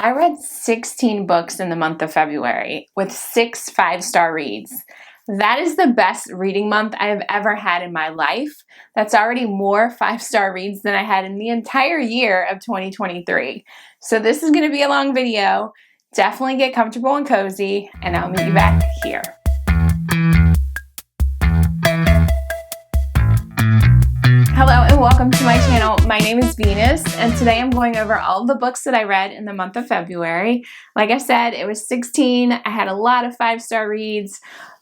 I read 16 books in the month of February with 6 5-star reads. That is the best reading month I have ever had in my life. That's already more 5-star reads than I had in the entire year of 2023. So this is going to be a long video. Definitely get comfortable and cozy, and I'll meet you back here. Hello and welcome to my channel. My name is Venus, and today I'm going over all the books that I read in the month of February. Like I said, it was 16. I had a lot of 5-star reads.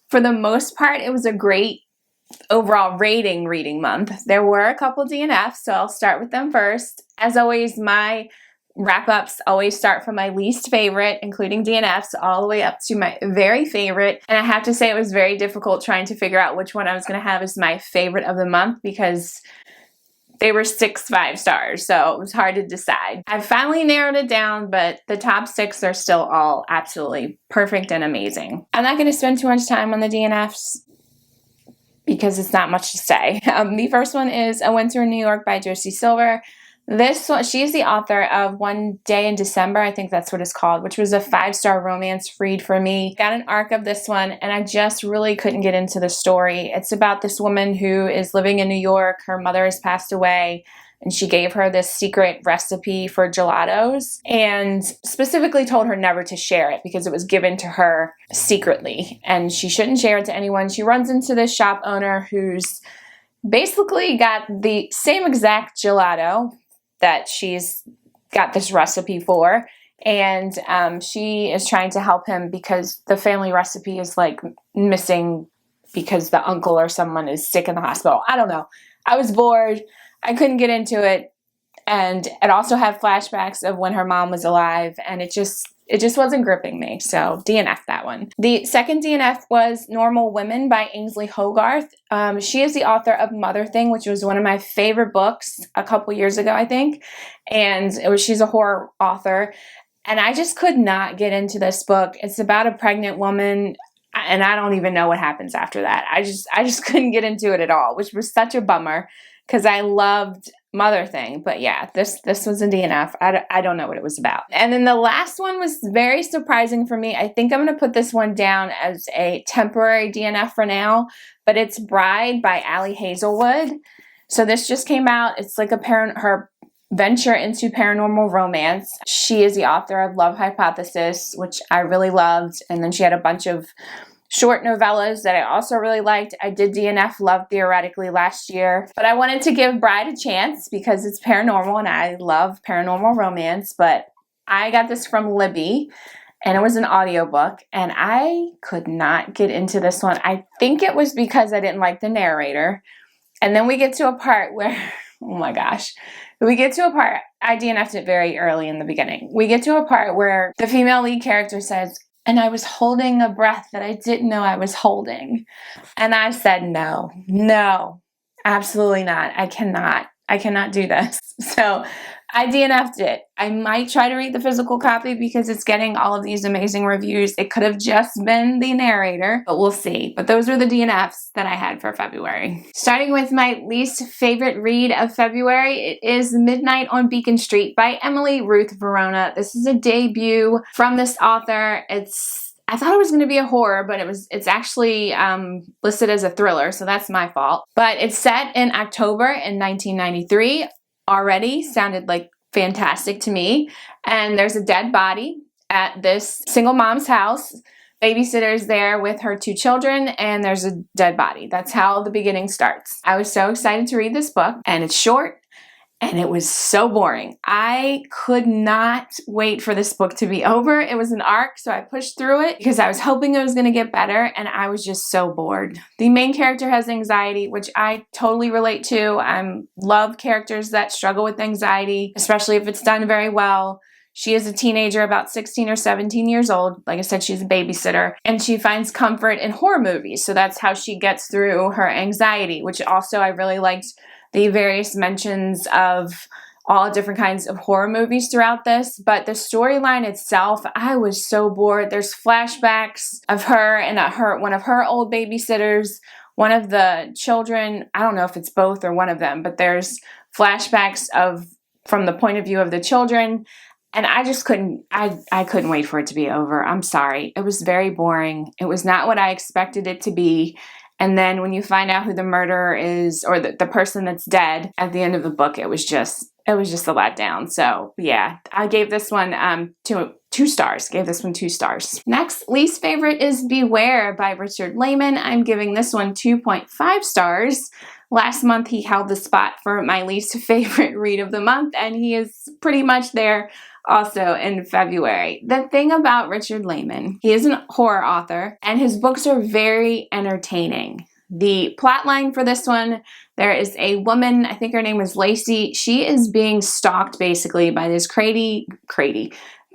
For the most part, it was a great overall reading month. There were a couple DNFs, so I'll start with them first. As always, my wrap-ups always start from my least favorite, including DNFs, all the way up to my very favorite. And I have to say it was very difficult trying to figure out which one I was going to have as my favorite of the month because they were 6 5-stars, so it was hard to decide. I finally narrowed it down, but the top 6 are still all absolutely perfect and amazing. I'm not going to spend too much time on the DNFs because it's not much to say. The first one is A Winter in New York by Josie Silver. This one, she is the author of One Day in December, I think that's what it's called, which was a 5-star romance read for me. Got an arc of this one, and I just really couldn't get into the story. It's about this woman who is living in New York. Her mother has passed away, and she gave her this secret recipe for gelatos, and specifically told her never to share it because it was given to her secretly, and she shouldn't share it to anyone. She runs into this shop owner who's basically got the same exact gelato that she's got this recipe for, and she is trying to help him because the family recipe is like missing because the uncle or someone is sick in the hospital. I don't know. I was bored. I couldn't get into it, and it also had flashbacks of when her mom was alive, and it just wasn't gripping me, so DNF that one. The second DNF was Normal Women by Ainsley Hogarth. She is the author of Mother Thing, which was one of my favorite books a couple years ago, I think, and she's a horror author, and I just could not get into this book. It's about a pregnant woman, and I don't even know what happens after that. I just couldn't get into it at all, which was such a bummer because I loved Mother Thing. But yeah, this was a DNF. I don't know what it was about. And then the last one was very surprising for me. I think I'm going to put this one down as a temporary DNF for now, but it's Bride by Ali Hazelwood. So this just came out. It's like her venture into paranormal romance. She is the author of Love Hypothesis, which I really loved. And then she had a bunch of short novellas that I also really liked. I did DNF Love Theoretically last year, but I wanted to give Bride a chance because it's paranormal and I love paranormal romance, but I got this from Libby and it was an audiobook and I could not get into this one. I think it was because I didn't like the narrator. And then we get to a part where, oh my gosh, I DNF'd it very early in the beginning. We get to a part where the female lead character says, "And I was holding a breath that I didn't know I was holding." And I said, no, absolutely not. I cannot do this. So I DNF'd it. I might try to read the physical copy because it's getting all of these amazing reviews. It could have just been the narrator, but we'll see. But those were the DNFs that I had for February. Starting with my least favorite read of February, it is Midnight on Beacon Street by Emily Ruth Verona. This is a debut from this author. I thought it was going to be a horror, but it's actually listed as a thriller, so that's my fault. But it's set in October in 1993. Already sounded like fantastic to me. And there's a dead body at this single mom's house. Babysitter's there with her 2 children, and there's a dead body. That's how the beginning starts. I was so excited to read this book, and it's short. And it was so boring. I could not wait for this book to be over. It was an arc, so I pushed through it because I was hoping it was going to get better, and I was just so bored. The main character has anxiety, which I totally relate to. I love characters that struggle with anxiety, especially if it's done very well. She is a teenager, about 16 or 17 years old. Like I said, she's a babysitter, and she finds comfort in horror movies. So that's how she gets through her anxiety, which also I really liked the various mentions of all different kinds of horror movies throughout this, but the storyline itself, I was so bored. There's flashbacks of her and one of her old babysitters, one of the children, I don't know if it's both or one of them, but there's flashbacks from the point of view of the children. And I just couldn't, I couldn't wait for it to be over. I'm sorry. It was very boring. It was not what I expected it to be. And then when you find out who the murderer is, or the person that's dead at the end of the book, it was just a letdown. So yeah, I gave this one two stars. Gave this one 2 stars. Next, least favorite is Beware by Richard Laymon. I'm giving this one 2.5 stars. Last month, he held the spot for my least favorite read of the month, and he is pretty much there also in February. The thing about Richard Laymon, he is a horror author, and his books are very entertaining. The plot line for this one, there is a woman, I think her name is Lacey. She is being stalked basically by this crazy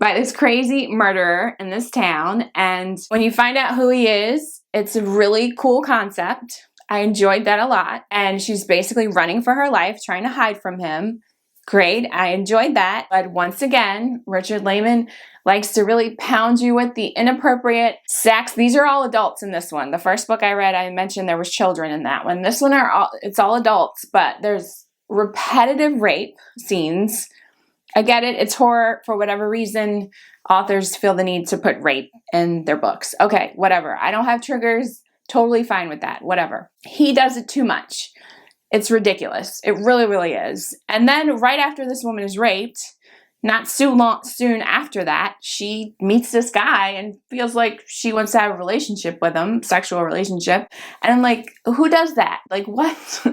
murderer in this town. And when you find out who he is, it's a really cool concept. I enjoyed that a lot. And she's basically running for her life, trying to hide from him. Great, I enjoyed that. But once again, Richard Laymon likes to really pound you with the inappropriate sex. These are all adults in this one. The first book I read, I mentioned there was children in that one. This one, it's all adults, but there's repetitive rape scenes. I get it, it's horror. For whatever reason, authors feel the need to put rape in their books. Okay, whatever. I don't have triggers. Totally fine with that. Whatever. He does it too much. It's ridiculous. It really, really is. And then right after this woman is raped, not soon after that, she meets this guy and feels like she wants to have a relationship with him, sexual relationship. And I'm like, who does that? Like, what?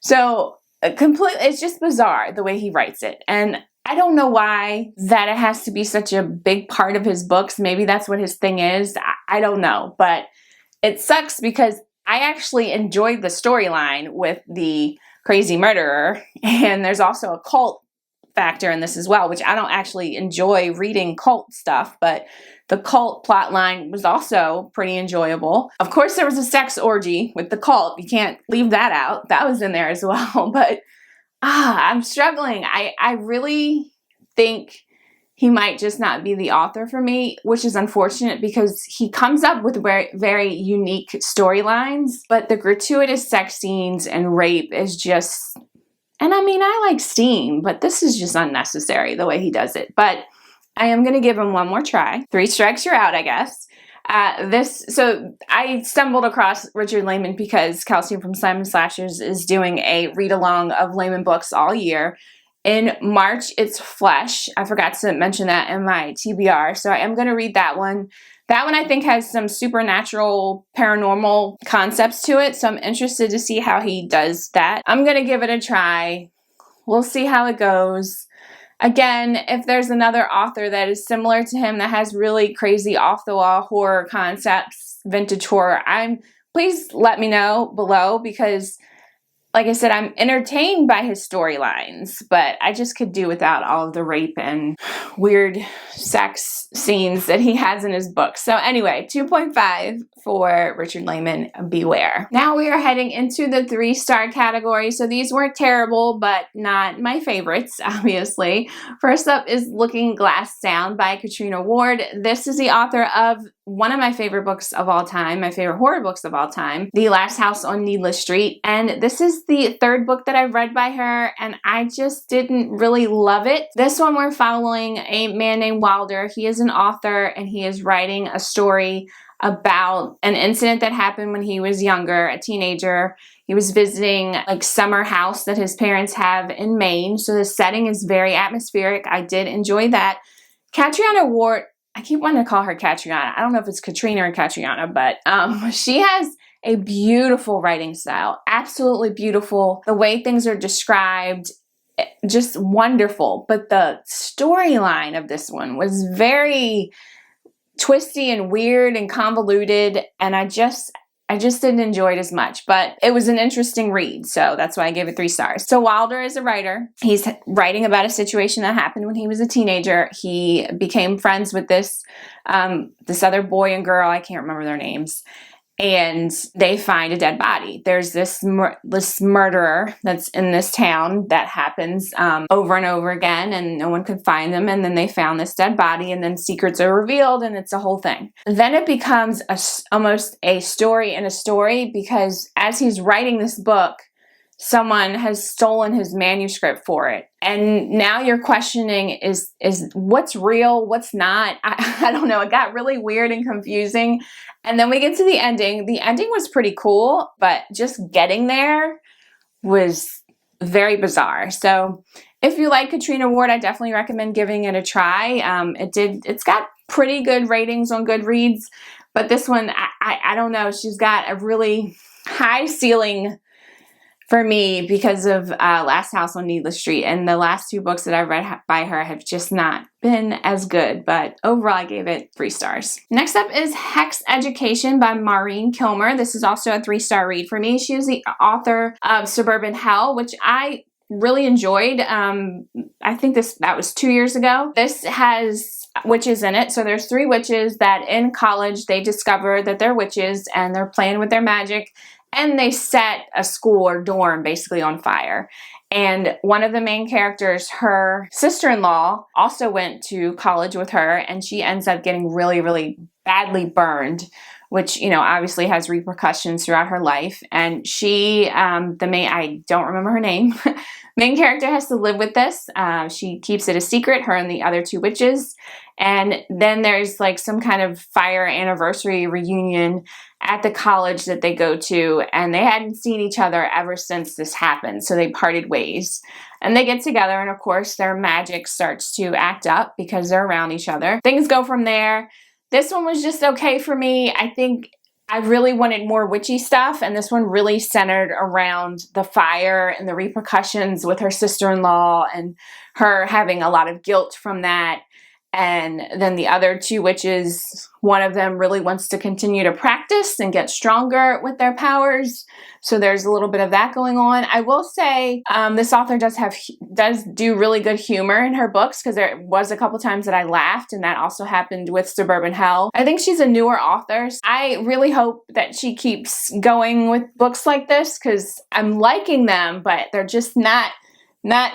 So it's just bizarre the way he writes it. And I don't know why that it has to be such a big part of his books. Maybe that's what his thing is. I don't know. But it sucks because I actually enjoyed the storyline with the crazy murderer. And there's also a cult factor in this as well, which I don't actually enjoy reading cult stuff, but the cult plot line was also pretty enjoyable. Of course, there was a sex orgy with the cult. You can't leave that out. That was in there as well. But I'm struggling. I really think he might just not be the author for me, which is unfortunate because he comes up with very, very unique storylines, but the gratuitous sex scenes and rape is just, and I mean, I like Steam, but this is just unnecessary the way he does it. But I am going to give him one more try. 3 strikes, you're out, I guess. So I stumbled across Richard Laymon because Kelsey from Simon Slashers is doing a read-along of Laymon books all year. In March, it's Flesh. I forgot to mention that in my TBR, so I am going to read that one. That one I think has some supernatural, paranormal concepts to it, so I'm interested to see how he does that. I'm going to give it a try. We'll see how it goes. Again, if there's another author that is similar to him that has really crazy off-the-wall horror concepts, vintage horror, please let me know below because, like I said, I'm entertained by his storylines, but I just could do without all of the rape and weird sex scenes that he has in his books. So anyway, 2.5 for Richard Laymon, Beware. Now we are heading into the 3-star category. So these weren't terrible, but not my favorites, obviously. First up is Looking Glass Down by Catrina Ward. This is the author of one of my favorite books of all time, my favorite horror books of all time, The Last House on Needless Street. And this is the 3rd book that I've read by her, and I just didn't really love it. This one we're following a man named Wilder. He is an author, and he is writing a story about an incident that happened when he was younger, a teenager. He was visiting like summer house that his parents have in Maine. So the setting is very atmospheric. I did enjoy that. Catriona Ward, I keep wanting to call her Catriona. I don't know if it's Katrina or Catriona, but she has a beautiful writing style. Absolutely beautiful. The way things are described, just wonderful. But the storyline of this one was very twisty and weird and convoluted, and I just didn't enjoy it as much, but it was an interesting read, so that's why I gave it 3 stars. So Wilder is a writer. He's writing about a situation that happened when he was a teenager. He became friends with this other boy and girl, I can't remember their names, and they find a dead body. There's this murderer that's in this town that happens over and over again, and no one could find them, and then they found this dead body, and then secrets are revealed, and it's a whole thing. Then it becomes almost a story in a story, because as he's writing this book, someone has stolen his manuscript for it. And now you're questioning, is what's real, what's not? I don't know. It got really weird and confusing. And then we get to the ending. The ending was pretty cool, but just getting there was very bizarre. So if you like Catrina Ward, I definitely recommend giving it a try. It's got pretty good ratings on Goodreads, but this one, I don't know. She's got a really high ceiling for me because of Last House on Needless Street, and the last 2 books that I've read by her have just not been as good, but overall I gave it 3 stars. Next up is Hex Education by Maureen Kilmer. This is also a 3-star read for me. She is the author of Suburban Hell, which I really enjoyed. I think that was 2 years ago. This has witches in it. So there's 3 witches that in college they discover that they're witches and they're playing with their magic, and they set a school or dorm basically on fire. And one of the main characters, her sister-in-law, also went to college with her, and she ends up getting really, really badly burned, which, you know, obviously has repercussions throughout her life. And she, I don't remember her name, main character has to live with this. She keeps it a secret, her and the other 2 witches. And then there's like some kind of fire anniversary reunion at the college that they go to, and they hadn't seen each other ever since this happened. So they parted ways, and they get together, and of course their magic starts to act up because they're around each other. Things go from there. This one was just okay for me. I think I really wanted more witchy stuff, and this one really centered around the fire and the repercussions with her sister-in-law and her having a lot of guilt from that. And then the other 2 witches, one of them really wants to continue to practice and get stronger with their powers. So there's a little bit of that going on. I will say this author does do really good humor in her books, because there was a couple times that I laughed, and that also happened with Suburban Hell. I think she's a newer author. I really hope that she keeps going with books like this, because I'm liking them, but they're just not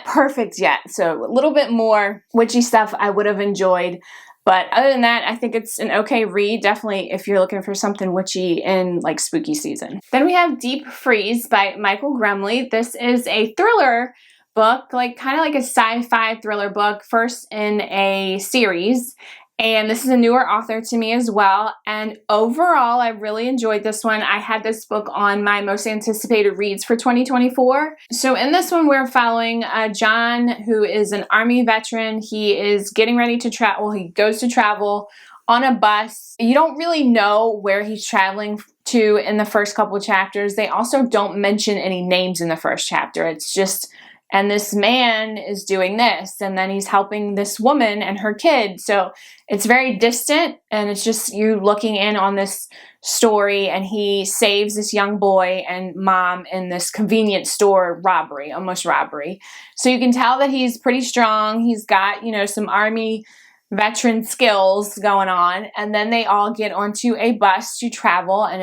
perfect yet. So a little bit more witchy stuff I would have enjoyed. But other than that, I think it's an okay read, definitely if you're looking for something witchy in like spooky season. Then we have Deep Freeze by Michael Grumley. This is a thriller book, like kind of like a sci-fi thriller book, first in a series. And this is a newer author to me as well. And overall, I really enjoyed this one. I had this book on my most anticipated reads for 2024. So in this one, we're following John, who is an Army veteran. He is getting ready to travel. He goes to travel on a bus. You don't really know where he's traveling to in the first couple of chapters. They also don't mention any names in the first chapter. It's just, and this man is doing this, and then he's helping this woman and her kid. So it's very distant, and it's just you looking in on this story, and he saves this young boy and mom in this convenience store robbery, almost robbery. So you can tell that he's pretty strong. He's got, you know, some Army veteran skills going on. And then they all get onto a bus to travel, and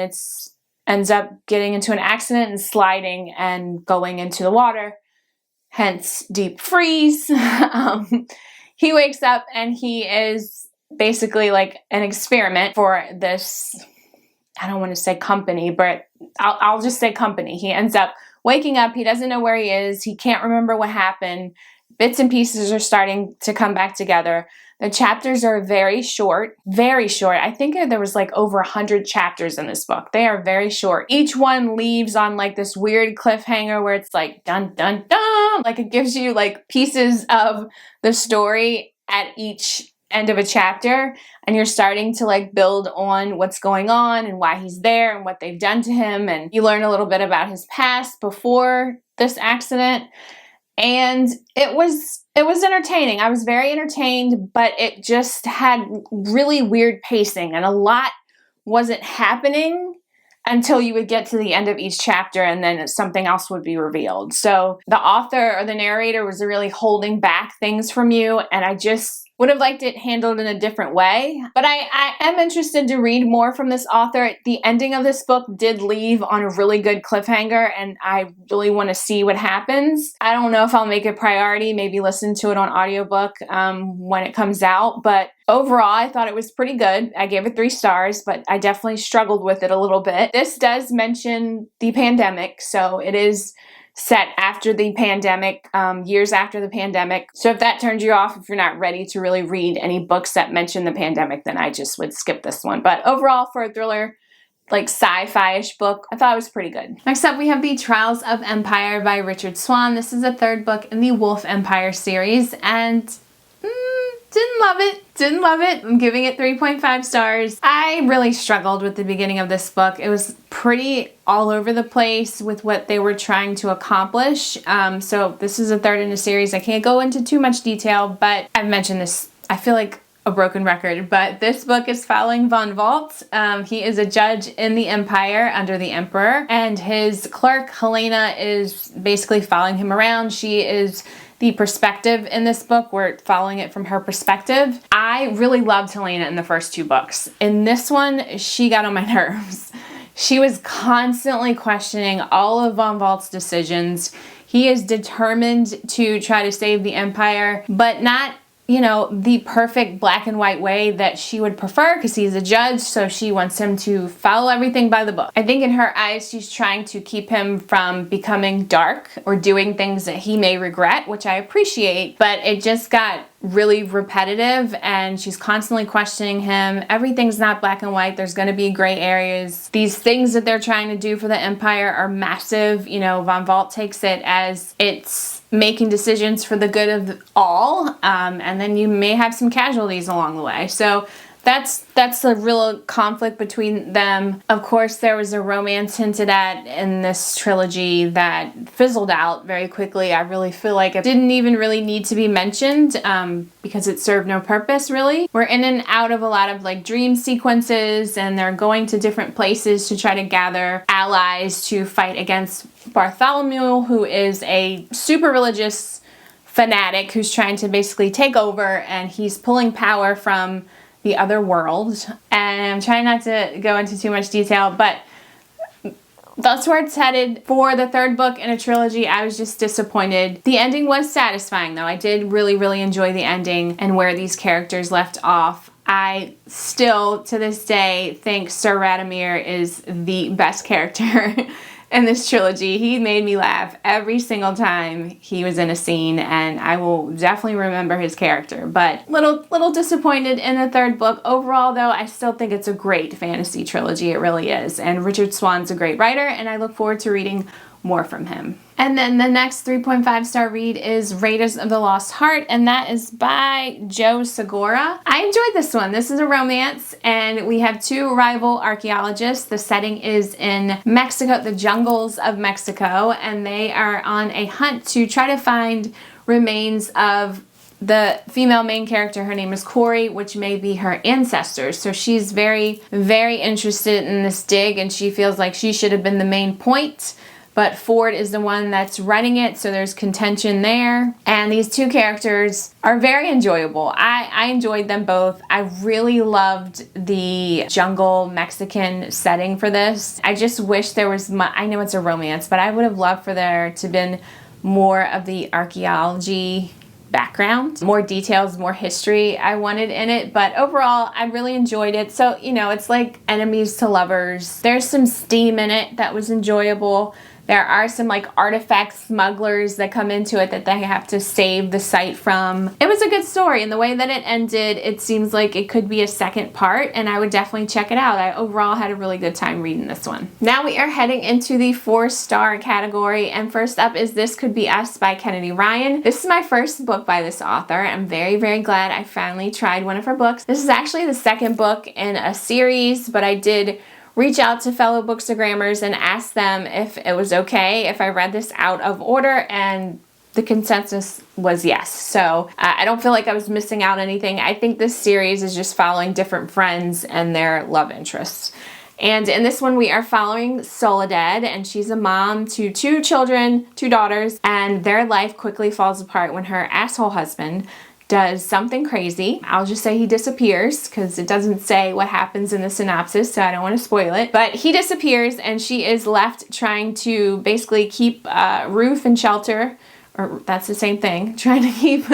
ends up getting into an accident and sliding and going into the water. Hence Deep Freeze. He wakes up, and he is basically like an experiment for this, I don't want to say company, but I'll just say company. He ends up waking up. He doesn't know where he is. He can't remember what happened. Bits and pieces are starting to come back together. The chapters are very short, very short. I think there was like over 100 chapters in this book. They are very short. Each one leaves on like this weird cliffhanger where it's like dun dun dun. Like it gives you like pieces of the story at each end of a chapter, and you're starting to like build on what's going on and why he's there and what they've done to him, and you learn a little bit about his past before this accident. And it was entertaining. I was very entertained, but it just had really weird pacing, and a lot wasn't happening until you would get to the end of each chapter, and then something else would be revealed. So the author or the narrator was really holding back things from you, and I just would have liked it handled in a different way. But I am interested to read more from this author. The ending of this book did leave on a really good cliffhanger, and I really want to see what happens. I don't know if I'll make it a priority, maybe listen to it on audiobook when it comes out. But overall, I thought it was pretty good. I gave it 3 stars, but I definitely struggled with it a little bit. This does mention the pandemic, so it is set after the pandemic, years after the pandemic. So if that turns you off, if you're not ready to really read any books that mention the pandemic, then I just would skip this one. But overall, for a thriller, like sci-fi-ish book, I thought it was pretty good. Next up, we have The Trials of Empire by Richard Swan. This is the third book in the Wolf Empire series, and didn't love it. Didn't love it. I'm giving it 3.5 stars. I really struggled with the beginning of this book. It was pretty all over the place with what they were trying to accomplish. So this is a third in a series. I can't go into too much detail, but I've mentioned this, I feel like a broken record, but this book is following Von Volt. He is a judge in the Empire under the Emperor, and his clerk, Helena, is basically following him around. She is the perspective in this book. We're following it from her perspective. I really loved Helena in the first two books. In this one, she got on my nerves. She was constantly questioning all of Von Volt's decisions. He is determined to try to save the Empire, but not, you know, the perfect black and white way that she would prefer, because he's a judge, so she wants him to follow everything by the book. I think in her eyes, she's trying to keep him from becoming dark or doing things that he may regret, which I appreciate, but it just got really repetitive, and she's constantly questioning him. Everything's not black and white. There's going to be gray areas. These things that they're trying to do for the Empire are massive. You know, Von Volt takes it as it's making decisions for the good of all, and then you may have some casualties along the way. So that's a real conflict between them. Of course, there was a romance hinted at in this trilogy that fizzled out very quickly. I really feel like it didn't even really need to be mentioned, because it served no purpose, really. We're in and out of a lot of like dream sequences, and they're going to different places to try to gather allies to fight against Bartholomew, who is a super religious fanatic who's trying to basically take over, and he's pulling power from the other world. And I'm trying not to go into too much detail, but that's where it's headed for the third book in a trilogy. I was just disappointed. The ending was satisfying, though. I did really, really enjoy the ending and where these characters left off. I still, to this day, think Sir Radomir is the best character in this trilogy. He made me laugh every single time he was in a scene, and I will definitely remember his character. But little disappointed in the third book. Overall, though, I still think it's a great fantasy trilogy. It really is. And Richard Swan's a great writer, and I look forward to reading more from him. And then the next 3.5 star read is Raiders of the Lost Heart, and that is by Joe Segura. I enjoyed this one. This is a romance, and we have two rival archaeologists. The setting is in Mexico, the jungles of Mexico, and they are on a hunt to try to find remains of the female main character. Her name is Corey, which may be her ancestors. So she's very, very interested in this dig, and she feels like she should have been the main point. But Ford is the one that's running it, so there's contention there. And these two characters are very enjoyable. I enjoyed them both. I really loved the jungle Mexican setting for this. I just wish there was, I know it's a romance, but I would have loved for there to have been more of the archaeology background, more details, more history I wanted in it. But overall, I really enjoyed it. So, you know, it's like enemies to lovers. There's some steam in it that was enjoyable. There are some like artifact smugglers that come into it that they have to save the site from. It was a good story, and the way that it ended, it seems like it could be a second part, and I would definitely check it out. I overall had a really good time reading this one. Now we are heading into the 4-star category, and first up is This Could Be Us by Kennedy Ryan. This is my first book by this author. I'm very, very glad I finally tried one of her books. This is actually the second book in a series, but I did reach out to fellow bookstagrammers and ask them if it was okay if I read this out of order, and the consensus was yes. So I don't feel like I was missing out anything. I think this series is just following different friends and their love interests. And in this one, we are following Soledad, and she's a mom to 2 children, 2 daughters, and their life quickly falls apart when her asshole husband does something crazy. I'll just say he disappears, because it doesn't say what happens in the synopsis, so I don't want to spoil it. But he disappears, and she is left trying to basically keep Ruth in shelter, or that's the same thing, trying to keep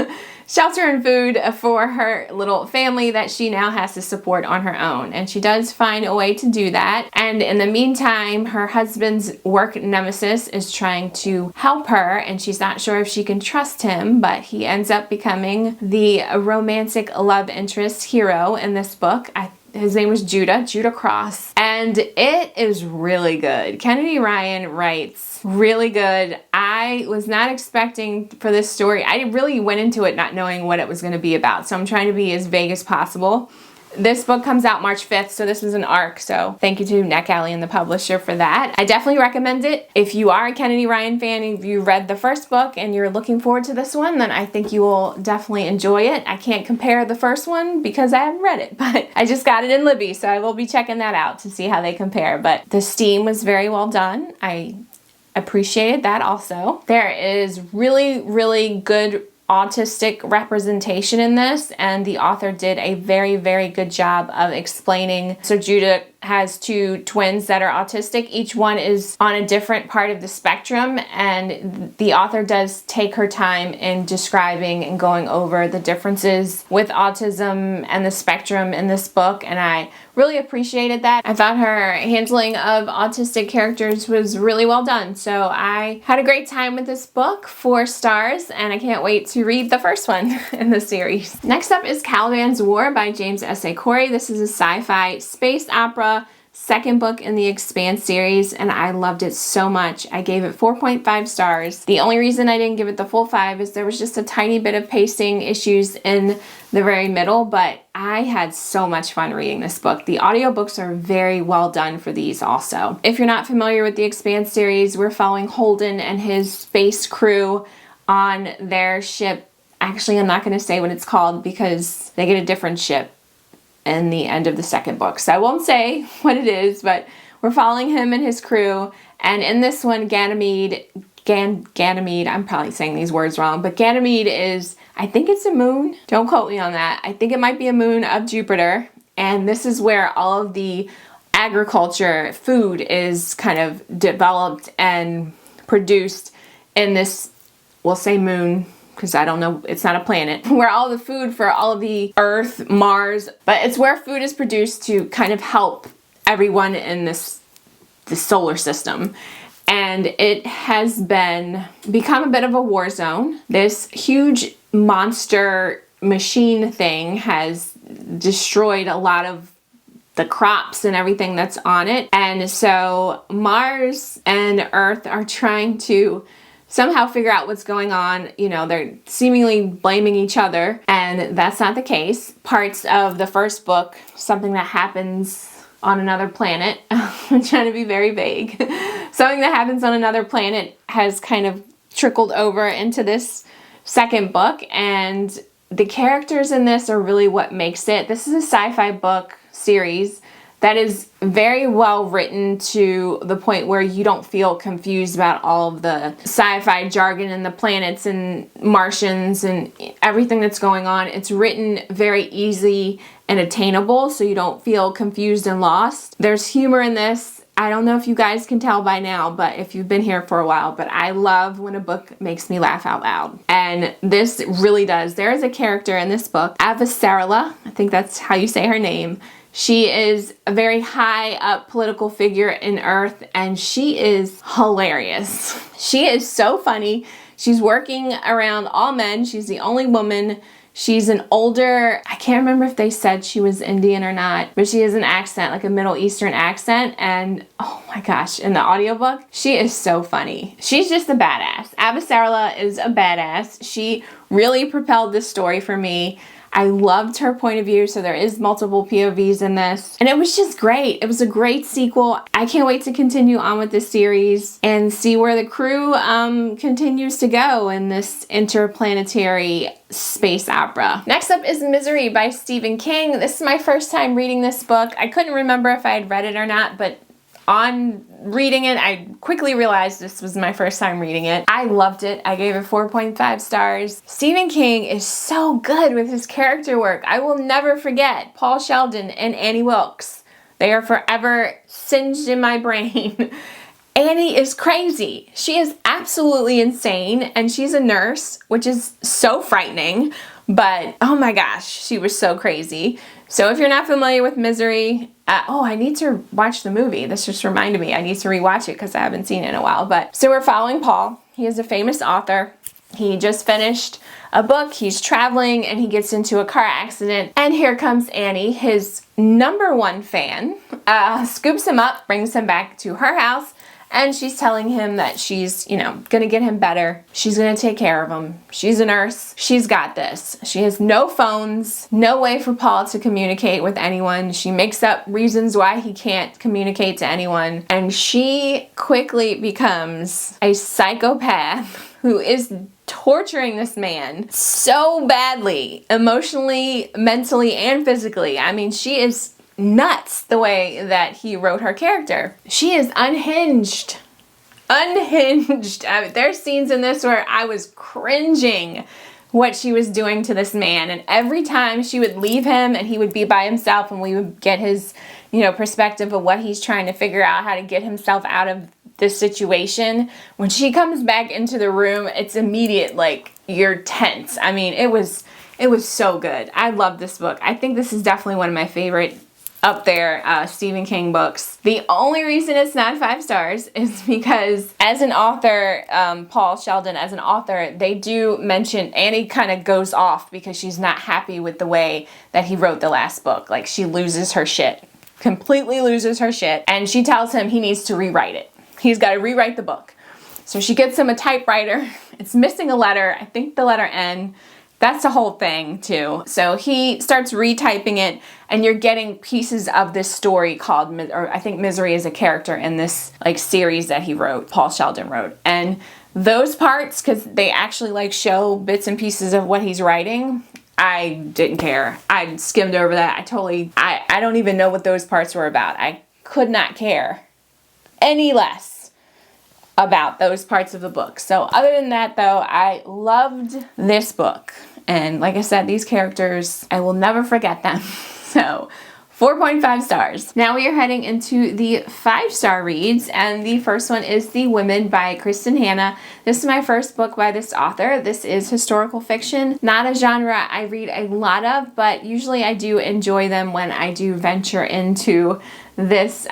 shelter and food for her little family that she now has to support on her own. And she does find a way to do that. And in the meantime, her husband's work nemesis is trying to help her, and she's not sure if she can trust him, but he ends up becoming the romantic love interest hero in this book. His name was Judah Cross, and it is really good. Kennedy Ryan writes really good. I was not expecting for this story. I really went into it not knowing what it was going to be about, so I'm trying to be as vague as possible. This book comes out March 5th, so this was an arc, so thank you to NetGalley and the publisher for that. I definitely recommend it. If you are a Kennedy Ryan fan, if you read the first book and you're looking forward to this one, then I think you will definitely enjoy it. I can't compare the first one because I haven't read it, but I just got it in Libby, so I will be checking that out to see how they compare. But the steam was very well done. I appreciated that also. There is really, really good autistic representation in this, and the author did a very, very good job of explaining. So Judah has two twins that are autistic. Each one is on a different part of the spectrum, and the author does take her time in describing and going over the differences with autism and the spectrum in this book, and I really appreciated that. I thought her handling of autistic characters was really well done, so I had a great time with this book. 4 stars, and I can't wait to read the first one in the series. Next up is Caliban's War by James S.A. Corey. This is a sci-fi space opera, second book in the Expanse series, and I loved it so much. I gave it 4.5 stars. The only reason I didn't give it the full 5 is there was just a tiny bit of pacing issues in the very middle, but I had so much fun reading this book. The audiobooks are very well done for these also. If you're not familiar with the Expanse series, we're following Holden and his space crew on their ship. Actually, I'm not going to say what it's called because they get a different ship in the end of the second book. So I won't say what it is, but we're following him and his crew. And in this one, Ganymede, I'm probably saying these words wrong, but Ganymede is, I think it's a moon. Don't quote me on that. I think it might be a moon of Jupiter. And this is where all of the agriculture, food is kind of developed and produced in this, we'll say moon, because I don't know, it's not a planet, where all the food for all of the Earth, Mars, but it's where food is produced to kind of help everyone in this solar system. And it has become a bit of a war zone. This huge monster machine thing has destroyed a lot of the crops and everything that's on it. And so Mars and Earth are trying to somehow figure out what's going on. You know, they're seemingly blaming each other, and that's not the case. Parts of the first book, something that happens on another planet, I'm trying to be very vague, something that happens on another planet has kind of trickled over into this second book, and the characters in this are really what makes it. This is a sci-fi book series that is very well written to the point where you don't feel confused about all of the sci-fi jargon and the planets and Martians and everything that's going on. It's written very easy and attainable, so you don't feel confused and lost. There's humor in this. I don't know if you guys can tell by now, but if you've been here for a while, but I love when a book makes me laugh out loud. And this really does. There is a character in this book, Avasarala, I think that's how you say her name. She is a very high up political figure in Earth, and she is hilarious. She is so funny. She's working around all men. She's the only woman. She's an older, I can't remember if they said she was Indian or not, but she has an accent, like a Middle Eastern accent, and oh my gosh, in the audiobook, she is so funny. She's just a badass. Avasarala is a badass. She really propelled this story for me. I loved her point of view, so there is multiple POVs in this. And it was just great. It was a great sequel. I can't wait to continue on with this series and see where the crew continues to go in this interplanetary space opera. Next up is Misery by Stephen King. This is my first time reading this book. I couldn't remember if I had read it or not, but on reading it, I quickly realized this was my first time reading it. I loved it. I gave it 4.5 stars. Stephen King is so good with his character work. I will never forget Paul Sheldon and Annie Wilkes. They are forever singed in my brain. Annie is crazy. She is absolutely insane, and she's a nurse, which is so frightening. But oh my gosh, she was so crazy. So if you're not familiar with Misery, I need to watch the movie. This just reminded me. I need to rewatch it because I haven't seen it in a while. But so we're following Paul. He is a famous author. He just finished a book. He's traveling and he gets into a car accident. And here comes Annie, his #1 fan, scoops him up, brings him back to her house. And she's telling him that she's, gonna get him better. She's gonna take care of him. She's a nurse. She's got this. She has no phones, no way for Paul to communicate with anyone. She makes up reasons why he can't communicate to anyone. And she quickly becomes a psychopath who is torturing this man so badly, emotionally, mentally, and physically. I mean, she is nuts the way that he wrote her character. She is unhinged. Unhinged. There's scenes in this where I was cringing what she was doing to this man. And every time she would leave him and he would be by himself and we would get his, perspective of what he's trying to figure out, how to get himself out of this situation. When she comes back into the room, it's immediate, like, you're tense. I mean, it was so good. I love this book. I think this is definitely one of my favorite up there Stephen King books. The only reason it's not 5 stars is because as an author, Paul Sheldon, as an author, they do mention Annie kind of goes off because she's not happy with the way that he wrote the last book. Like, she loses her shit. Completely loses her shit. And she tells him he needs to rewrite it. He's got to rewrite the book. So she gets him a typewriter. It's missing a letter. I think the letter N. That's the whole thing too. So he starts retyping it and you're getting pieces of this story called, or I think Misery is a character in this series that he wrote, Paul Sheldon wrote. And those parts, because they actually show bits and pieces of what he's writing, I didn't care. I skimmed over that. I don't even know what those parts were about. I could not care any less about those parts of the book. So other than that though, I loved this book. And like I said, these characters, I will never forget them. So 4.5 stars. Now we are heading into the 5-star reads, and the first one is The Women by Kristin Hannah. This is my first book by this author. This is historical fiction, not a genre I read a lot of, but usually I do enjoy them when I do venture into this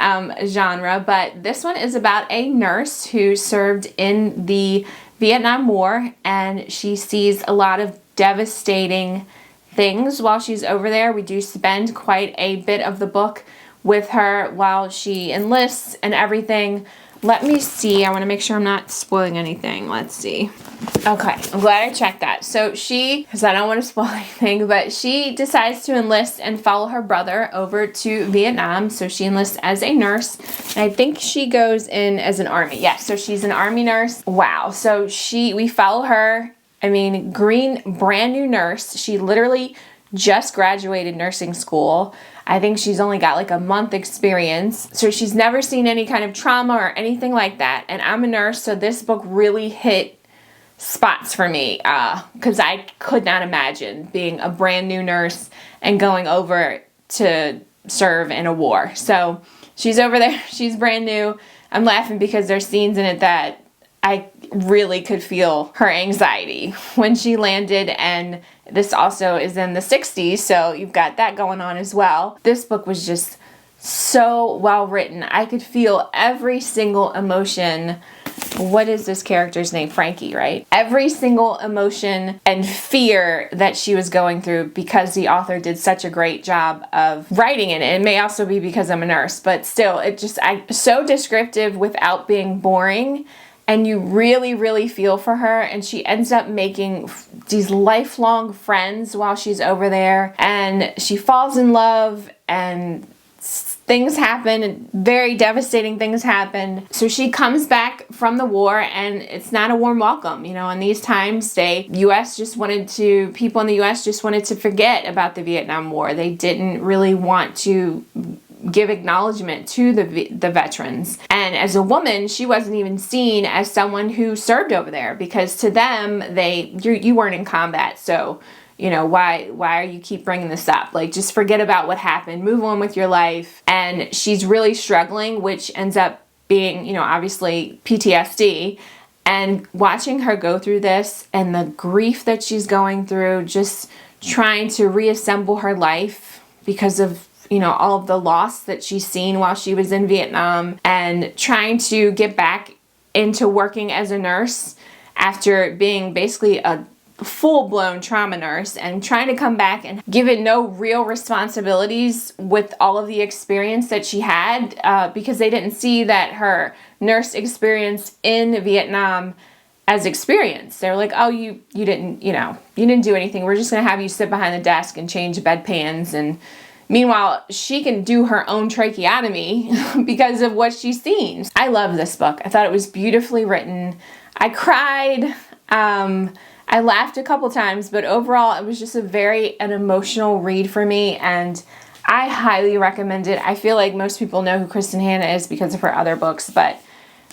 genre. But this one is about a nurse who served in the Vietnam War, and she sees a lot of devastating things while she's over there. We do spend quite a bit of the book with her while she enlists and everything. Let me see. I want to make sure I'm not spoiling anything. Let's see. Okay, I'm glad I checked that. So because I don't want to spoil anything, but she decides to enlist and follow her brother over to Vietnam. So she enlists as a nurse, and I think she goes in as an army. Yes, so she's an army nurse. Wow. So we follow her. I mean, brand new nurse. She literally just graduated nursing school. I think she's only got a month experience. So she's never seen any kind of trauma or anything like that. And I'm a nurse, so this book really hit spots for me because I could not imagine being a brand new nurse and going over to serve in a war. So she's over there. She's brand new. I'm laughing because there's scenes in it that I really could feel her anxiety when she landed, and this also is in the 60s, so you've got that going on as well. This book was just so well written. I could feel every single emotion. What is this character's name? Frankie, right? Every single emotion and fear that she was going through because the author did such a great job of writing it. And it may also be because I'm a nurse, but still, so descriptive without being boring. And you really, really feel for her. And she ends up making these lifelong friends while she's over there. And she falls in love and things happen, and very devastating things happen. So she comes back from the war, and it's not a warm welcome. In these times, people in the US just wanted to forget about the Vietnam War. They didn't really want to give acknowledgement to the veterans. And as a woman, she wasn't even seen as someone who served over there, because to them, you weren't in combat, so why are you keep bringing this up? Just forget about what happened, move on with your life. And she's really struggling, which ends up being, obviously PTSD. And watching her go through this and the grief that she's going through, just trying to reassemble her life because of, you know, all of the loss that she's seen while she was in Vietnam, and trying to get back into working as a nurse after being basically a full-blown trauma nurse, and trying to come back and give it no real responsibilities with all of the experience that she had, because they didn't see that her nurse experience in Vietnam as experience. They're like, oh, you didn't do anything. We're just going to have you sit behind the desk and change bedpans. And meanwhile, she can do her own tracheotomy because of what she's seen. I love this book. I thought it was beautifully written. I cried. I laughed a couple times, but overall it was just an emotional read for me, and I highly recommend it. I feel like most people know who Kristin Hannah is because of her other books, but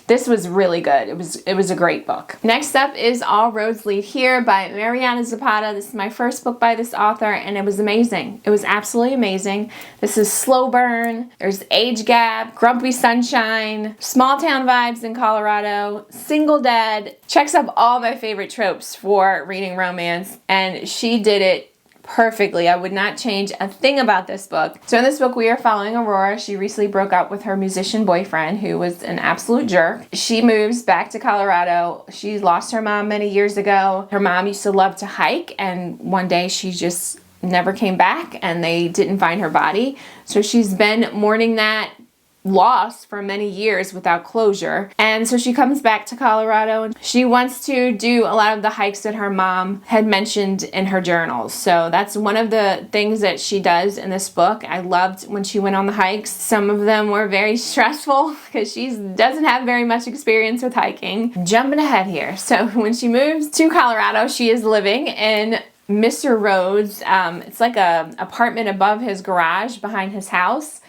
this was really good. It was a great book. Next up is All Roads Lead Here by Mariana Zapata. This is my first book by this author, and it was amazing. It was absolutely amazing. This is slow burn. There's age gap, grumpy sunshine, small town vibes in Colorado, single dad. Checks up all my favorite tropes for reading romance, and she did it perfectly. I would not change a thing about this book. So in this book, we are following Aurora. She recently broke up with her musician boyfriend, who was an absolute jerk. She moves back to Colorado. She lost her mom many years ago. Her mom used to love to hike, and one day she just never came back, and they didn't find her body. So she's been mourning that loss for many years without closure. And so she comes back to Colorado, and she wants to do a lot of the hikes that her mom had mentioned in her journals. So that's one of the things that she does in this book. I loved when she went on the hikes. Some of them were very stressful because she doesn't have very much experience with hiking. Jumping ahead here. So when she moves to Colorado, she is living in Mr. Rhodes. It's like a apartment above his garage behind his house.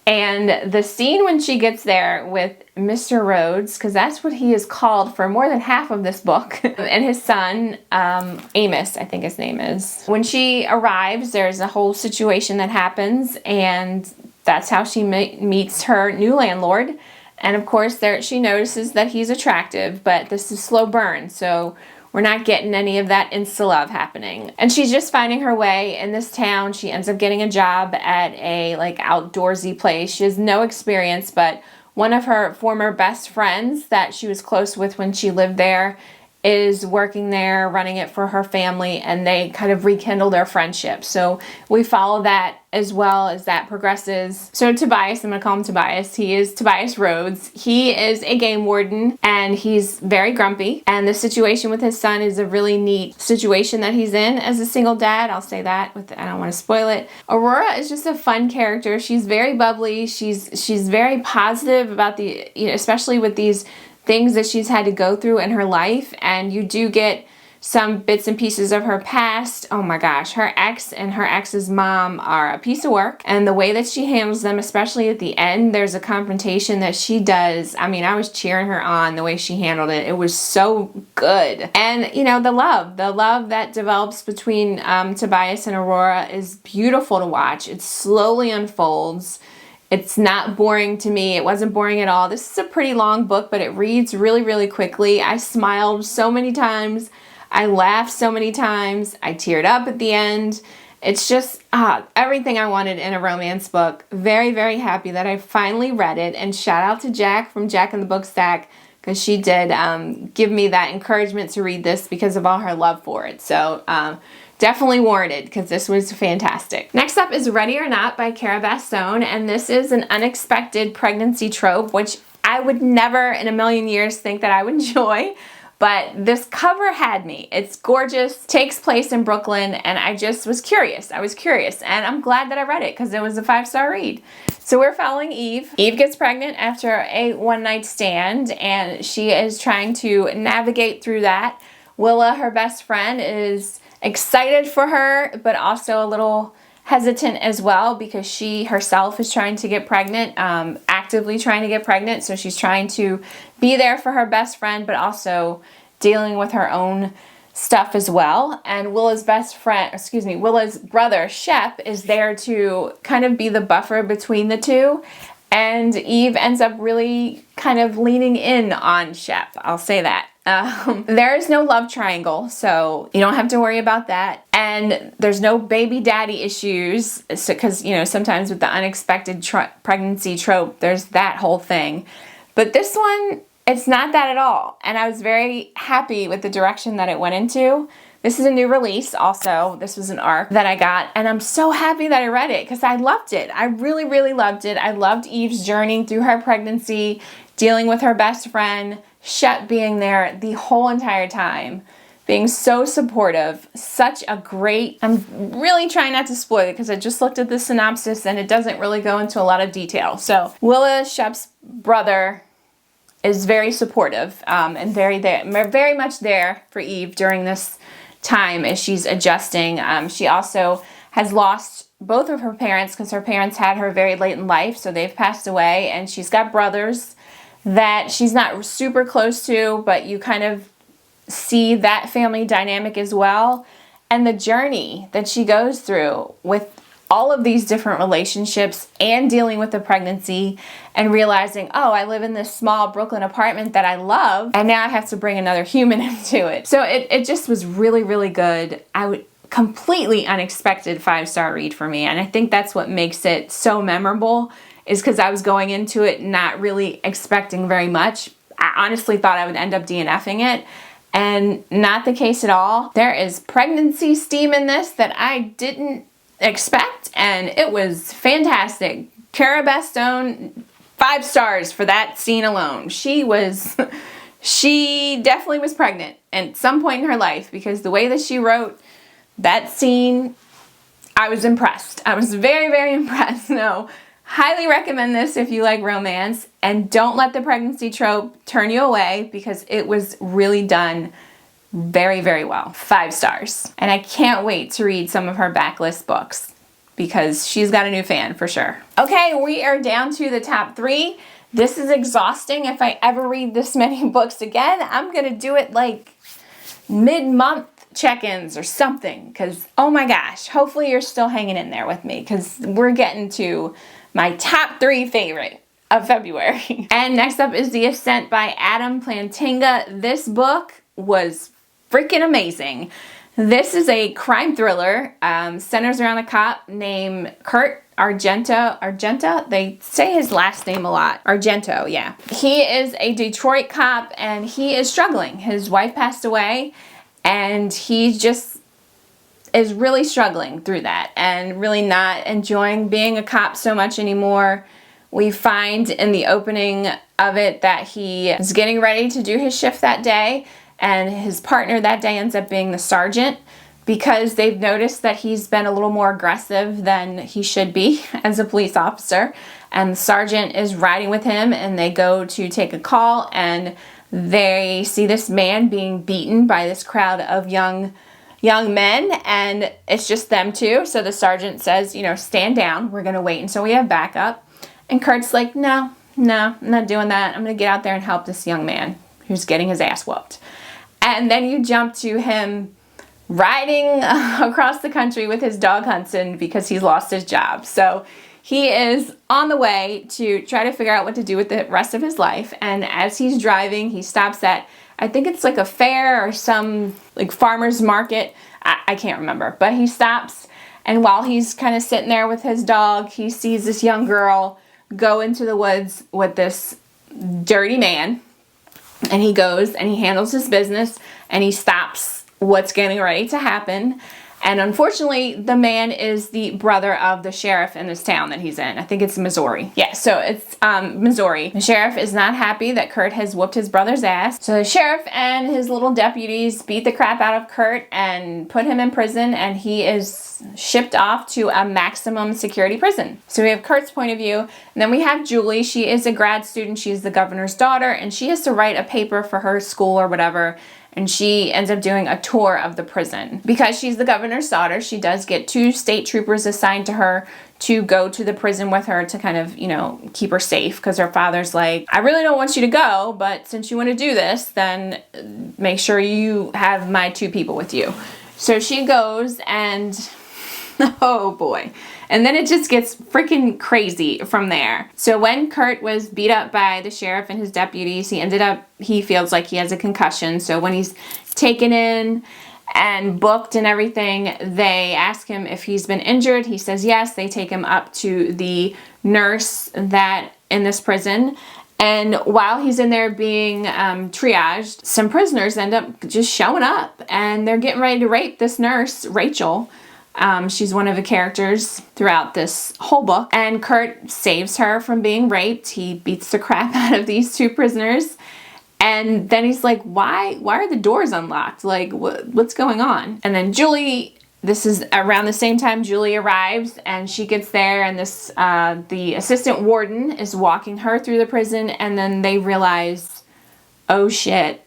And the scene when she gets there with Mr. Rhodes, because that's what he is called for more than half of this book, and his son, Amos, I think his name is. When she arrives, there's a whole situation that happens, and that's how she meets her new landlord. And of course, she notices that he's attractive, but this is slow burn, so we're not getting any of that insta-love happening. And she's just finding her way in this town. She ends up getting a job at a outdoorsy place. She has no experience, but one of her former best friends that she was close with when she lived there is working there, running it for her family, and they kind of rekindle their friendship. So we follow that as well as that progresses. So Tobias, I'm going to call him Tobias. He is Tobias Rhodes. He is a game warden, and he's very grumpy. And the situation with his son is a really neat situation that he's in as a single dad. I'll say that. I don't want to spoil it. Aurora is just a fun character. She's very bubbly. She's very positive about especially with these things that she's had to go through in her life, and you do get some bits and pieces of her past. Oh my gosh, her ex and her ex's mom are a piece of work, and the way that she handles them, especially at the end, there's a confrontation that she does. I mean, I was cheering her on the way she handled it. It was so good. And the love that develops between Tobias and Aurora is beautiful to watch. It slowly unfolds. It's not boring to me. It wasn't boring at all. This is a pretty long book, but it reads really, really quickly. I smiled so many times. I laughed so many times. I teared up at the end. It's just everything I wanted in a romance book. Very, very happy that I finally read it. And shout out to Jack from Jack and the Book Stack, because she did give me that encouragement to read this because of all her love for it. So definitely warranted, because this was fantastic. Next up is Ready or Not by Cara Bastone, and this is an unexpected pregnancy trope, which I would never in a million years think that I would enjoy, but this cover had me. It's gorgeous, takes place in Brooklyn, and I just was curious. I was curious, and I'm glad that I read it because it was a 5-star read. So we're following Eve. Eve gets pregnant after a one-night stand, and she is trying to navigate through that. Willa, her best friend, is excited for her, but also a little hesitant as well, because she herself is trying to get pregnant, actively trying to get pregnant. So she's trying to be there for her best friend, but also dealing with her own stuff as well. And Willa's brother, Shep, is there to kind of be the buffer between the two. And Eve ends up really kind of leaning in on Shep. I'll say that. There is no love triangle, so you don't have to worry about that. And there's no baby daddy issues, because, you know, sometimes with the unexpected pregnancy trope, there's that whole thing. But this one, it's not that at all. And I was very happy with the direction that it went into. This is a new release also. This was an ARC that I got, and I'm so happy that I read it because I loved it. I really, really loved it. I loved Eve's journey through her pregnancy, dealing with her best friend, Shep being there the whole entire time, being so supportive. Such a great, I'm really trying not to spoil it because I just looked at the synopsis and it doesn't really go into a lot of detail. So Willa, Shep's brother, is very supportive and very much there for Eve during this time as she's adjusting. She also has lost both of her parents because her parents had her very late in life, so they've passed away, and she's got brothers that she's not super close to, but you kind of see that family dynamic as well, and the journey that she goes through with all of these different relationships and dealing with the pregnancy and realizing, oh, I live in this small Brooklyn apartment that I love, and now I have to bring another human into it. So it just was really, really good. Completely unexpected 5-star read for me, and I think that's what makes it so memorable, is because I was going into it not really expecting very much. I honestly thought I would end up DNFing it, and not the case at all. There is pregnancy steam in this that I didn't expect, and it was fantastic. Cara Bastone, 5 stars for that scene alone. She definitely was pregnant at some point in her life, because the way that she wrote that scene, I was impressed. I was very, very impressed. No, highly recommend this if you like romance, and don't let the pregnancy trope turn you away, because it was really done very, very well. 5 stars. And I can't wait to read some of her backlist books, because she's got a new fan for sure. Okay, we are down to the top 3. This is exhausting. If I ever read this many books again, I'm gonna do it like mid-month check-ins or something, because oh my gosh, hopefully you're still hanging in there with me, because we're getting to my top 3 favorite of February. And next up is The Ascent by Adam Plantinga. This book was freaking amazing. This is a crime thriller, centers around a cop named Kurt Argenta. They say his last name a lot. Argento, yeah. He is a Detroit cop, and he is struggling. His wife passed away, and he just is really struggling through that and really not enjoying being a cop so much anymore. We find in the opening of it that he is getting ready to do his shift that day, and his partner that day ends up being the sergeant, because they've noticed that he's been a little more aggressive than he should be as a police officer. And the sergeant is riding with him, and they go to take a call, and they see this man being beaten by this crowd of young men, and it's just them two. So the sergeant says, you know, stand down. We're going to wait until we have backup. And Kurt's like, no, I'm not doing that. I'm going to get out there and help this young man who's getting his ass whooped. And then you jump to him riding across the country with his dog Hudson, because he's lost his job. So he is on the way to try to figure out what to do with the rest of his life. And as he's driving, he stops at, I think it's like a fair or some like farmer's market. I can't remember. But he stops, and while he's kind of sitting there with his dog, he sees this young girl go into the woods with this dirty man. And he goes and he handles his business, and he stops what's getting ready to happen. And unfortunately, the man is the brother of the sheriff in this town that he's in. I think it's Missouri. Yeah, so it's Missouri. The sheriff is not happy that Kurt has whooped his brother's ass. So the sheriff and his little deputies beat the crap out of Kurt and put him in prison, and he is shipped off to a maximum security prison. So we have Kurt's point of view, and then we have Julie. She is a grad student. She's the governor's daughter, and she has to write a paper for her school or whatever. And she ends up doing a tour of the prison. Because she's the governor's daughter, she does get 2 state troopers assigned to her to go to the prison with her to kind of, you know, keep her safe. Because her father's like, I really don't want you to go, but since you want to do this, then make sure you have my 2 people with you. So she goes, and oh boy. And then it just gets freaking crazy from there. So when Kurt was beat up by the sheriff and his deputies, he feels like he has a concussion. So when he's taken in and booked and everything, they ask him if he's been injured. He says yes. They take him up to the nurse that in this prison. And while he's in there being triaged, some prisoners end up just showing up and they're getting ready to rape this nurse, Rachel. She's one of the characters throughout this whole book. And Kurt saves her from being raped. He beats the crap out of these two prisoners. And then he's like, why are the doors unlocked? Like, what's going on? And then Julie, this is around the same time Julie arrives, and she gets there, and the assistant warden is walking her through the prison, and then they realize, oh shit,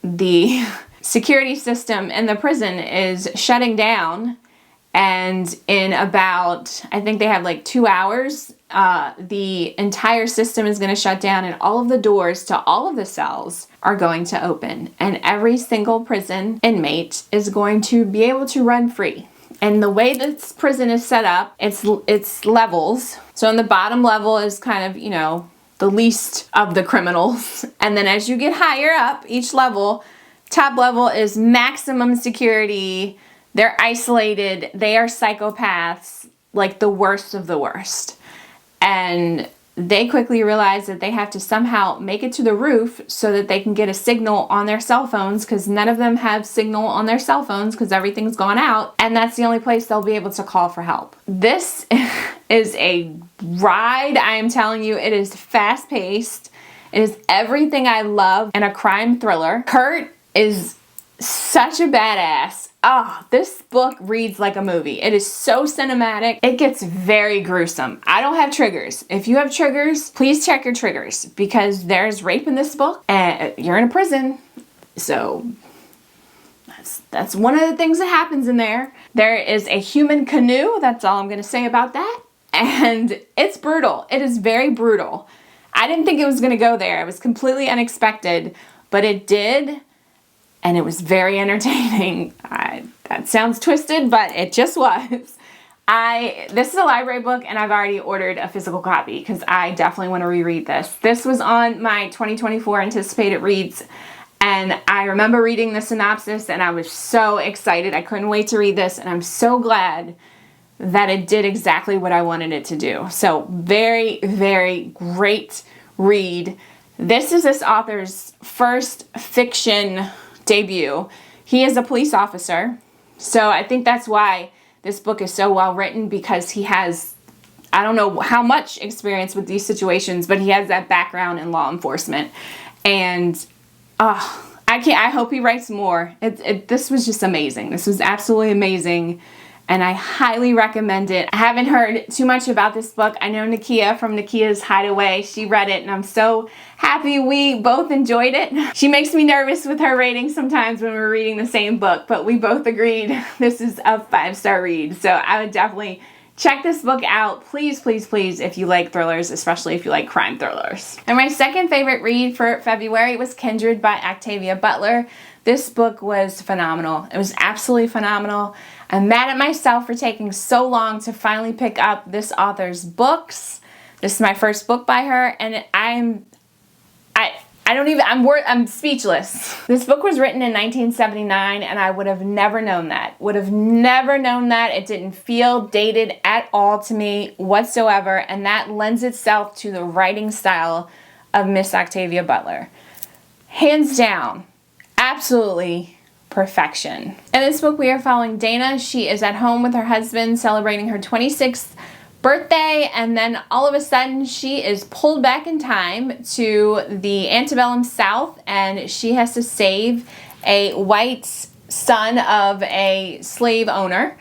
the security system in the prison is shutting down. And in about, I think they have like 2 hours, the entire system is going to shut down and all of the doors to all of the cells are going to open. And every single prison inmate is going to be able to run free. And the way this prison is set up, it's levels. So in the bottom level is kind of, the least of the criminals. And then as you get higher up, each level, top level is maximum security. They're isolated. They are psychopaths, like the worst of the worst. And they quickly realize that they have to somehow make it to the roof so that they can get a signal on their cell phones, because none of them have signal on their cell phones because everything's gone out. And that's the only place they'll be able to call for help. This is a ride. I am telling you, it is fast paced. It is everything I love in a crime thriller. Kurt is such a badass. This book reads like a movie. It is so cinematic. It gets very gruesome. I don't have triggers. If you have triggers, please check your triggers, because there's rape in this book and you're in a prison. So that's one of the things that happens in there. There is a human canoe. That's all I'm going to say about that. And it's brutal. It is very brutal. I didn't think it was going to go there. It was completely unexpected, but it did. And it was very entertaining. That sounds twisted, but it just was. This is a library book, and I've already ordered a physical copy because I definitely want to reread this. This was on my 2024 anticipated reads, and I remember reading the synopsis, and I was so excited. I couldn't wait to read this, and I'm so glad that it did exactly what I wanted it to do. So very, very great read. This is this author's first fiction debut. He is a police officer, so I think that's why this book is so well written, because he has, I don't know how much experience with these situations, but he has that background in law enforcement. And I hope he writes more. This was just amazing. This was absolutely amazing, and I highly recommend it. I haven't heard too much about this book. I know Nakia from Nakia's Hideaway, she read it, and I'm so happy we both enjoyed it. She makes me nervous with her rating sometimes when we're reading the same book, but we both agreed this is a 5-star read. So I would definitely check this book out. Please, please, please, if you like thrillers, especially if you like crime thrillers. And my second favorite read for February was Kindred by Octavia Butler. This book was phenomenal. It was absolutely phenomenal. I'm mad at myself for taking so long to finally pick up this author's books. This is my first book by her, and I'm speechless. This book was written in 1979, and I would have never known that. It didn't feel dated at all to me whatsoever, and that lends itself to the writing style of Miss Octavia Butler. Hands down, absolutely perfection. In this book, we are following Dana. She is at home with her husband celebrating her 26th birthday, and then all of a sudden she is pulled back in time to the antebellum South, and she has to save a white son of a slave owner,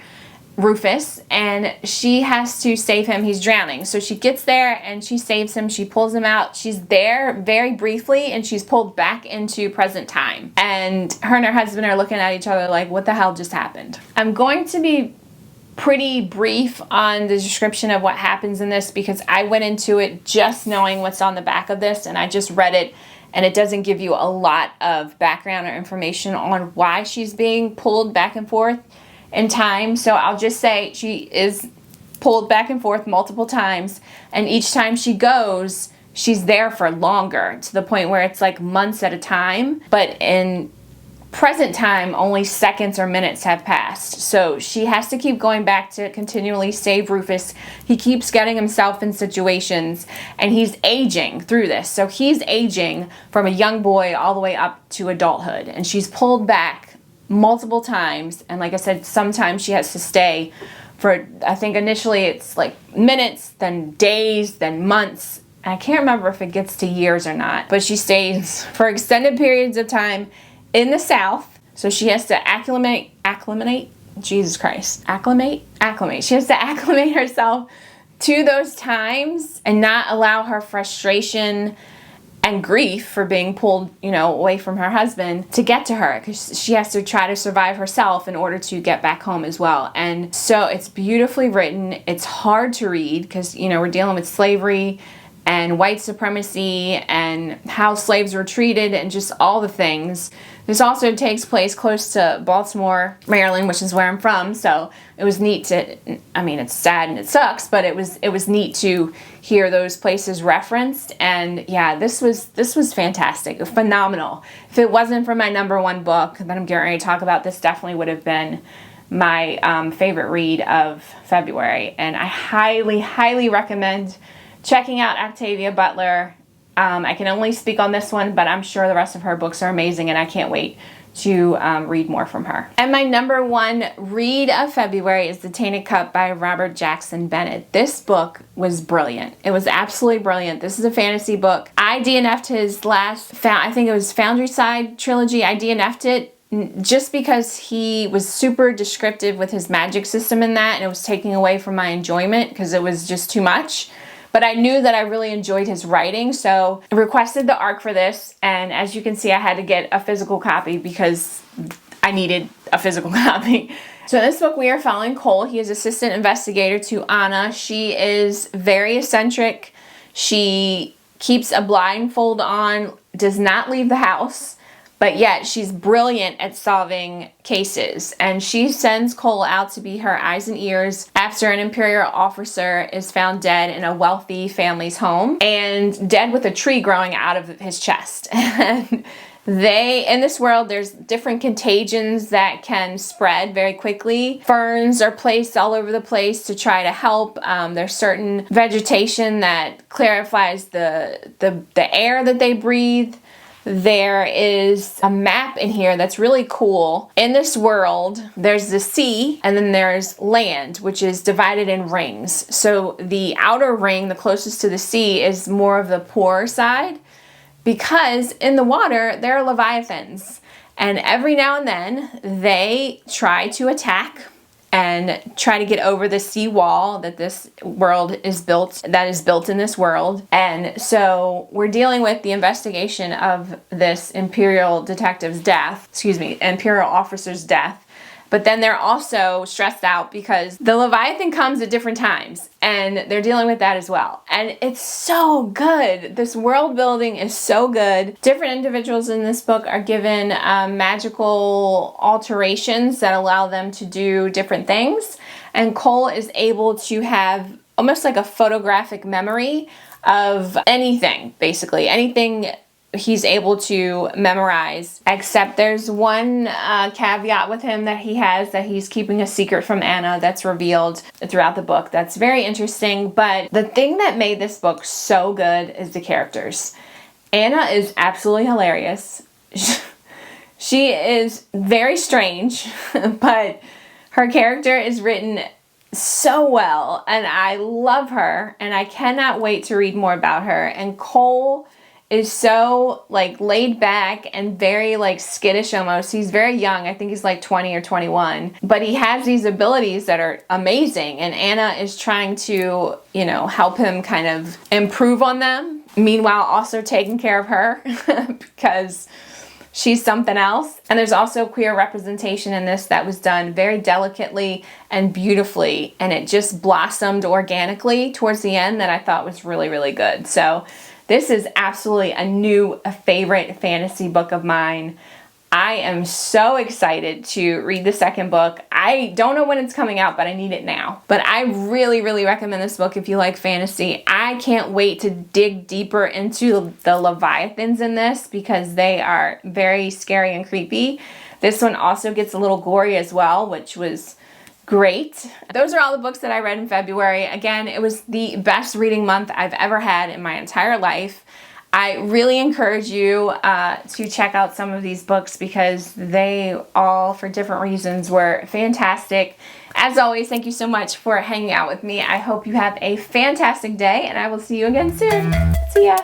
Rufus, and she has to save him. He's drowning. So she gets there and she saves him. She pulls him out. She's there very briefly, and she's pulled back into present time. And her husband are looking at each other like, what the hell just happened? I'm going to be pretty brief on the description of what happens in this, because I went into it just knowing what's on the back of this, and I just read it, and it doesn't give you a lot of background or information on why she's being pulled back and forth in time. So I'll just say she is pulled back and forth multiple times, and each time she goes, she's there for longer, to the point where it's like months at a time. But in present time, only seconds or minutes have passed. So she has to keep going back to continually save Rufus. He keeps getting himself in situations, and he's aging through this. So he's aging from a young boy all the way up to adulthood, and she's pulled back multiple times. And like I said, sometimes she has to stay for, I think initially it's like minutes, then days, then months. I can't remember if it gets to years or not, but she stays for extended periods of time in the South. So she has to acclimate, Jesus Christ, acclimate. She has to acclimate herself to those times and not allow her frustration and grief for being pulled, away from her husband to get to her, because she has to try to survive herself in order to get back home as well. And so it's beautifully written. It's hard to read because, we're dealing with slavery and white supremacy and how slaves were treated and just all the things. This also takes place close to Baltimore, Maryland, which is where I'm from. So it was neat to, it's sad and it sucks, but it was neat to hear those places referenced. And yeah, this was fantastic, phenomenal. If it wasn't for my #1 book that I'm getting ready to talk about, this definitely would have been my favorite read of February. And I highly, highly recommend checking out Octavia Butler. I can only speak on this one, but I'm sure the rest of her books are amazing, and I can't wait to read more from her. And my #1 read of February is The Tainted Cup by Robert Jackson Bennett. This book was brilliant. It was absolutely brilliant. This is a fantasy book. I DNF'd his last, I think it was Foundry Side trilogy. I DNF'd it just because he was super descriptive with his magic system in that, and it was taking away from my enjoyment because it was just too much. But I knew that I really enjoyed his writing, so I requested the ARC for this, and as you can see, I had to get a physical copy because I needed a physical copy. So in this book, we are following Cole. He is assistant investigator to Anna. She is very eccentric. She keeps a blindfold on, does not leave the house, but yet she's brilliant at solving cases. And she sends Cole out to be her eyes and ears after an Imperial officer is found dead in a wealthy family's home, and dead with a tree growing out of his chest. And in this world, there's different contagions that can spread very quickly. Ferns are placed all over the place to try to help. There's certain vegetation that clarifies the air that they breathe. There is a map in here that's really cool. In this world, there's the sea, and then there's land, which is divided in rings. So the outer ring, the closest to the sea, is more of the poorer side, because in the water, there are leviathans. And every now and then, they try to attack and try to get over the sea wall that this world is built, that is built in this world. And so we're dealing with the investigation of this Imperial officer's death. But then they're also stressed out because the Leviathan comes at different times, and they're dealing with that as well. And it's so good. This world building is so good. Different individuals in this book are given magical alterations that allow them to do different things. And Cole is able to have almost like a photographic memory of anything, basically. Anything he's able to memorize, except there's one caveat with him that he's keeping a secret from Anna that's revealed throughout the book. That's very interesting, but the thing that made this book so good is the characters. Anna is absolutely hilarious. She is very strange, but her character is written so well, and I love her, and I cannot wait to read more about her. And Cole is so laid back and very skittish almost. He's very young. I think he's 20 or 21. But he has these abilities that are amazing. And Anna is trying to, help him kind of improve on them. Meanwhile, also taking care of her because she's something else. And there's also queer representation in this that was done very delicately and beautifully. And it just blossomed organically towards the end that I thought was really, really good. So this is absolutely a favorite fantasy book of mine. I am so excited to read the second book. I don't know when it's coming out, but I need it now. But I really, really recommend this book if you like fantasy. I can't wait to dig deeper into the Leviathans in this because they are very scary and creepy. This one also gets a little gory as well, which was great. Those are all the books that I read in February. Again, it was the best reading month I've ever had in my entire life. I really encourage you to check out some of these books because they all, for different reasons, were fantastic. As always, thank you so much for hanging out with me. I hope you have a fantastic day, and I will see you again soon. See ya!